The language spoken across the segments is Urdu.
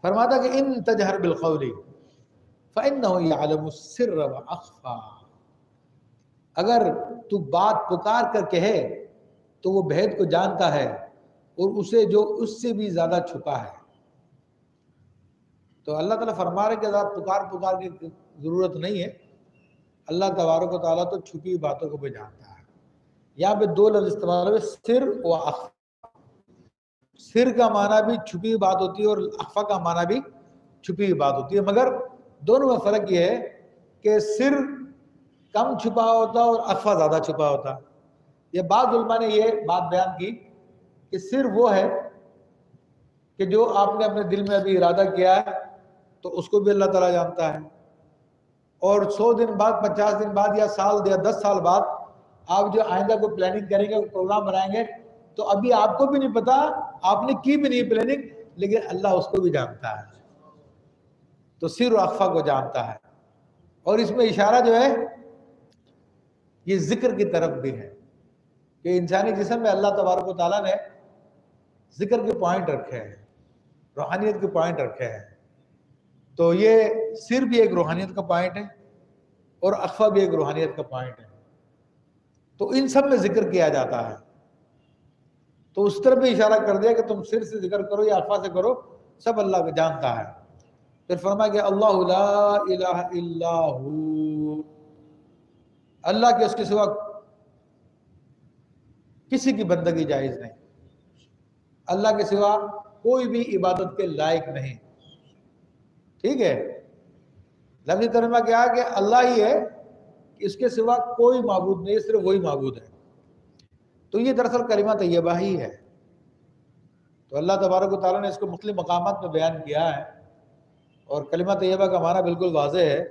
فرماتا کہ ان تجہر بالقول فإنه يعلم السر وأخفى، اگر تو بات پکار کر کہے تو وہ بھید کو جانتا ہے اور اسے جو اس سے بھی زیادہ چھپا ہے۔ تو اللہ تعالیٰ فرما رہے کہ ذات پکار کی ضرورت نہیں ہے، اللہ تبارک و تعالیٰ تو چھپی باتوں کو بھی جانتا ہے۔ یہاں پہ دو لفظ استعمال ہوئے، سر و اخفا۔ سر کا معنی بھی چھپی ہوئی بات ہوتی ہے اور اخفا کا معنی بھی چھپی ہوئی بات ہوتی ہے، مگر دونوں میں فرق یہ ہے کہ سر کم چھپا ہوتا اور اخفا زیادہ چھپا ہوتا۔ یہ بعض علماء نے یہ بات بیان کی کہ سر وہ ہے کہ جو آپ نے اپنے دل میں ابھی ارادہ کیا ہے تو اس کو بھی اللہ تعالیٰ جانتا ہے، اور 100 دن بعد، 50 دن بعد یا سال یا 10 سال بعد آپ جو آئندہ کو پلاننگ کریں گے، پروگرام بنائیں گے، تو ابھی آپ کو بھی نہیں پتا، آپ نے کی بھی نہیں پلاننگ، لیکن اللہ اس کو بھی جانتا ہے۔ تو سر و اخفا کو جانتا ہے، اور اس میں اشارہ جو ہے یہ ذکر کی طرف بھی ہے کہ انسانی جسم میں اللہ تبارک و تعالیٰ نے ذکر کے پوائنٹ رکھے ہیں، روحانیت کے پوائنٹ رکھے ہیں۔ تو یہ سر بھی ایک روحانیت کا پوائنٹ ہے اور اخفا بھی ایک روحانیت کا پوائنٹ ہے، تو ان سب میں ذکر کیا جاتا ہے۔ تو اس طرف بھی اشارہ کر دیا کہ تم سر سے ذکر کرو یا اخفا سے کرو، سب اللہ کو جانتا ہے۔ پھر فرمایا کہ اللہ لا الہ الا ہو، اللہ کے اس کے سوا کسی کی بندگی جائز نہیں، اللہ کے سوا کوئی بھی عبادت کے لائق نہیں، ٹھیک ہے۔ لفظی ترجمہ کیا ہے کہ اللہ ہی ہے، اس کے سوا کوئی معبود نہیں، صرف وہی معبود ہے۔ تو یہ دراصل کلمہ طیبہ ہی ہے۔ تو اللہ تبارک و تعالیٰ نے اس کو مختلف مقامات میں بیان کیا ہے، اور کلمہ طیبہ کا معنی بالکل واضح ہے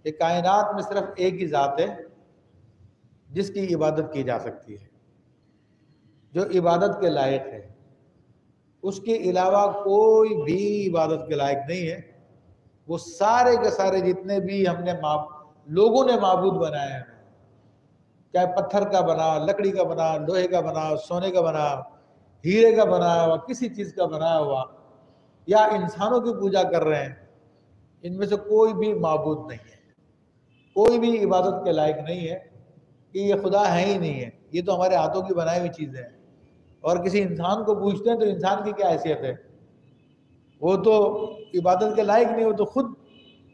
کہ کائنات میں صرف ایک ہی ذات ہے جس کی عبادت کی جا سکتی ہے، جو عبادت کے لائق ہے، اس کے علاوہ کوئی بھی عبادت کے لائق نہیں ہے۔ وہ سارے کے سارے جتنے بھی ہم نے لوگوں نے معبود بنائے ہیں، چاہے پتھر کا بنا، لکڑی کا بنا، لوہے کا بنا، سونے کا بنا، ہیرے کا بنایا ہوا، کسی چیز کا بنایا ہوا، یا انسانوں کی پوجا کر رہے ہیں، ان میں سے کوئی بھی معبود نہیں ہے، کوئی بھی عبادت کے لائق نہیں ہے، کہ یہ خدا ہے ہی نہیں ہے، یہ تو ہمارے ہاتھوں کی بنائی ہوئی چیزیں ہیں۔ اور کسی انسان کو پوچھتے ہیں تو انسان کی کیا حیثیت ہے، وہ تو عبادت کے لائق نہیں، وہ تو خود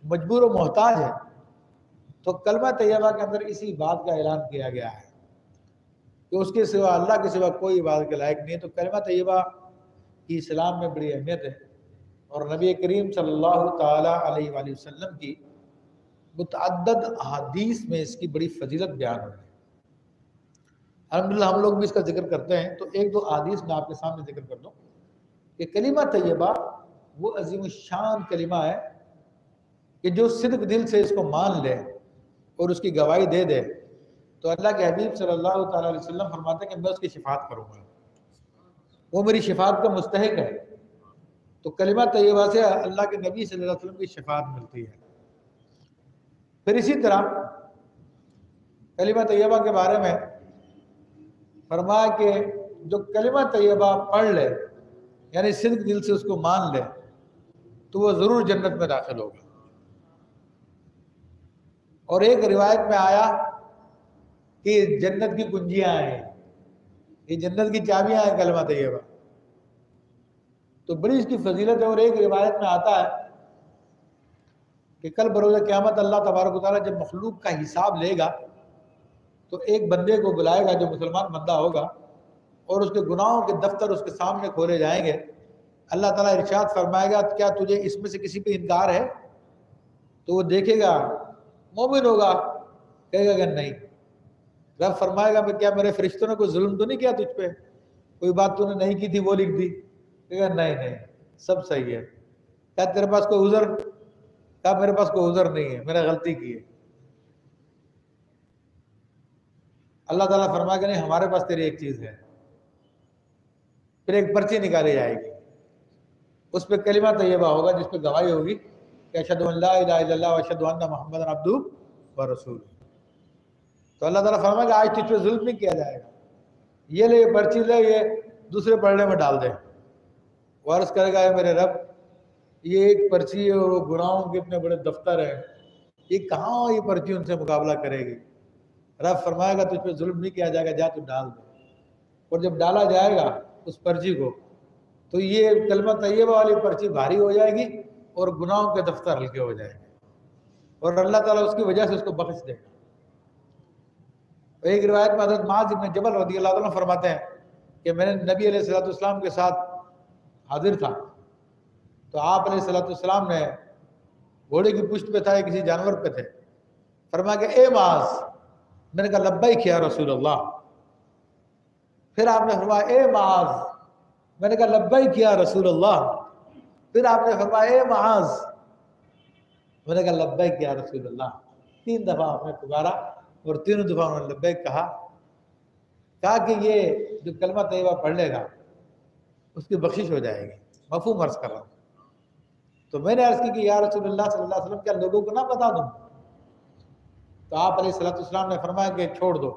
مجبور و محتاج ہے۔ تو کلمہ طیبہ کے اندر اسی بات کا اعلان کیا گیا ہے کہ اس کے سوا، اللہ کے سوا کوئی عبادت کے لائق نہیں ہے۔ تو کلمہ طیبہ کی اسلام میں بڑی اہمیت ہے، اور نبی کریم صلی اللہ تعالیٰ علیہ وآلہ وسلم کی متعدد احادیث میں اس کی بڑی فضیلت بیان ہوئی ہے۔ الحمدللہ ہم لوگ بھی اس کا ذکر کرتے ہیں، تو ایک دو احادیث میں آپ کے سامنے ذکر کر دوں کہ کلمہ طیبہ وہ عظیم الشان کلمہ ہے کہ جو صدق دل سے اس کو مان لے اور اس کی گواہی دے دے، تو اللہ کے حبیب صلی اللہ تعالیٰ علیہ وسلم فرماتے ہیں کہ میں اس کی شفاعت کروں گا، وہ میری شفاعت کا مستحق ہے۔ تو کلمہ طیبہ سے اللہ کے نبی صلی اللہ علیہ وسلم کی شفاعت ملتی ہے۔ پھر اسی طرح کلمہ طیبہ کے بارے میں فرمایا کہ جو کلمہ طیبہ پڑھ لے، یعنی صدق دل سے اس کو مان لے، تو وہ ضرور جنت میں داخل ہوگا۔ اور ایک روایت میں آیا کہ جنت کی کنجیاں ہیں، یہ جنت کی چابیاں ہیں کلمہ طیبہ، تو بڑی اس کی فضیلت ہے۔ اور ایک روایت میں آتا ہے کہ کل بروز قیامت اللہ تبارک و تعالیٰ جب مخلوق کا حساب لے گا تو ایک بندے کو بلائے گا جو مسلمان بندہ ہوگا، اور اس کے گناہوں کے دفتر اس کے سامنے کھولے جائیں گے۔ اللہ تعالیٰ ارشاد فرمائے گا کیا تجھے اس میں سے کسی پہ انکار ہے؟ تو وہ دیکھے گا، مومن ہوگا، کہے گا کہ نہیں۔ رب فرمائے گا کیا میرے فرشتوں نے کوئی ظلم تو نہیں کیا تجھ پہ، کوئی بات تو نے نہیں کی تھی وہ لکھ دی؟ کہے گا نہیں سب صحیح ہے۔ کیا تیرے پاس کوئی عذر؟ کہا میرے پاس کوئی عذر نہیں ہے، میں نے غلطی کی ہے۔ اللہ تعالیٰ فرمائے گا نہیں، ہمارے پاس تیری ایک چیز ہے۔ پھر ایک پرچی نکالی جائے گی، اس پہ کلمہ طیبہ ہوگا جس پہ گواہی ہوگی کہ اشہد ان لا الہ الا اللہ واشہد ان محمد عبدہ ورسولہ۔ تو اللہ تعالیٰ فرمائے گا آج تجھ پہ ظلم نہیں کیا جائے گا، یہ لے یہ پرچی لے، یہ دوسرے پڑھنے میں ڈال دے۔ وہ عرض کرے گا اے میرے رب، یہ ایک پرچی ہے اور وہ گناہوں کے اتنے بڑے دفتر ہیں، یہ کہاں یہ پرچی ان سے مقابلہ کرے گی؟ رب فرمائے گا تجھ پہ ظلم نہیں کیا جائے گا، جا تو ڈال دے۔ اور جب ڈالا جائے گا اس پرچی کو تو یہ کلمہ طیبہ والی پرچی بھاری ہو جائے گی اور گناہوں کے دفتر ہلکے ہو جائیں گے، اور اللہ تعالیٰ اس کی وجہ سے اس کو بخش دے گا۔ ایک روایت میں حضرت معاذ بن جبل رضی اللہ عنہ فرماتے ہیں کہ میں نے نبی علیہ الصلوۃ والسلام کے ساتھ حاضر تھا، تو آپ علیہ الصلوۃ والسلام نے گھوڑے کی پشت پہ تھا یا کسی جانور پہ تھے، فرمایا کہ اے معاذ، میں نے کہا لبیک یا رسول اللہ۔ پھر آپ نے فرمایا اے معاذ، میں نے کہا لبیک یا رسول اللہ۔ پھر آپ نے فرمایا اے معاذ، میں نے کہا لبیک یا رسول اللہ۔ 3 دفعہ آپ نے پکارا اور تینوں دفعہ انہوں نے لبیک کہا کہ یہ جو کلمہ طیبہ پڑھ لے گا اس کی بخشش ہو جائے گی۔ مفہوم عرض کر رہا ہوں۔ تو میں نے عرض کی کہ یا رسول اللہ صلی اللہ علیہ وسلم کیا لوگوں کو نہ بتا دوں؟ تو آپ علیہ الصلوۃ والسلام نے فرمایا کہ چھوڑ دو،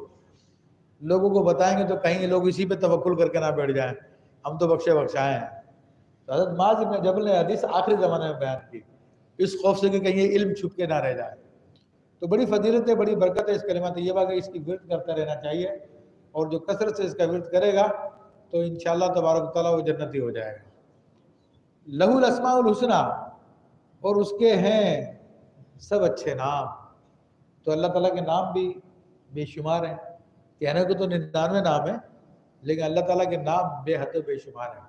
لوگوں کو بتائیں گے تو کہیں یہ لوگ اسی پہ توکل کر کے نہ بیٹھ جائیں، ہم تو بخشے بخشائے ہیں۔ تو حضرت معاذ بن جبل نے حدیث آخری زمانے میں بیان کی، اس خوف سے کہ کہیں یہ علم چھپ کے نہ رہ جائے۔ تو بڑی فضیلت ہے، بڑی برکت ہے اس کلمہ طیبہ کہ اس کی ورد کرتا رہنا چاہیے، اور جو کثرت سے اس کا ورد کرے گا تو انشاءاللہ تبارک تعالیٰ وہ جنتی ہو جائے گا۔ لہو الاسماء الحسنی، اور اس کے ہیں سب اچھے نام۔ تو اللہ تعالیٰ کے نام بھی بے شمار ہیں، کہنے کو تو 99 نام ہیں، لیکن اللہ تعالیٰ کے نام بے حد و بے شمار ہیں۔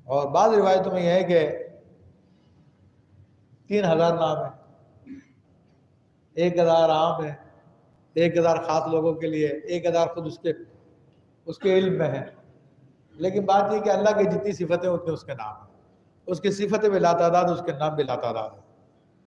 اور بعض روایتوں میں یہ ہے کہ 3000 نام ہیں، 1000 عام ہیں، 1000 خاص لوگوں کے لیے، 1000 خود اس کے علم میں ہیں۔ لیکن بات یہ کہ اللہ کی جتنی صفتیں اتنے اس کے نام ہیں، اس کی صفتیں بھی لا تعداد، اس کے نام بھی لا تعداد ہیں۔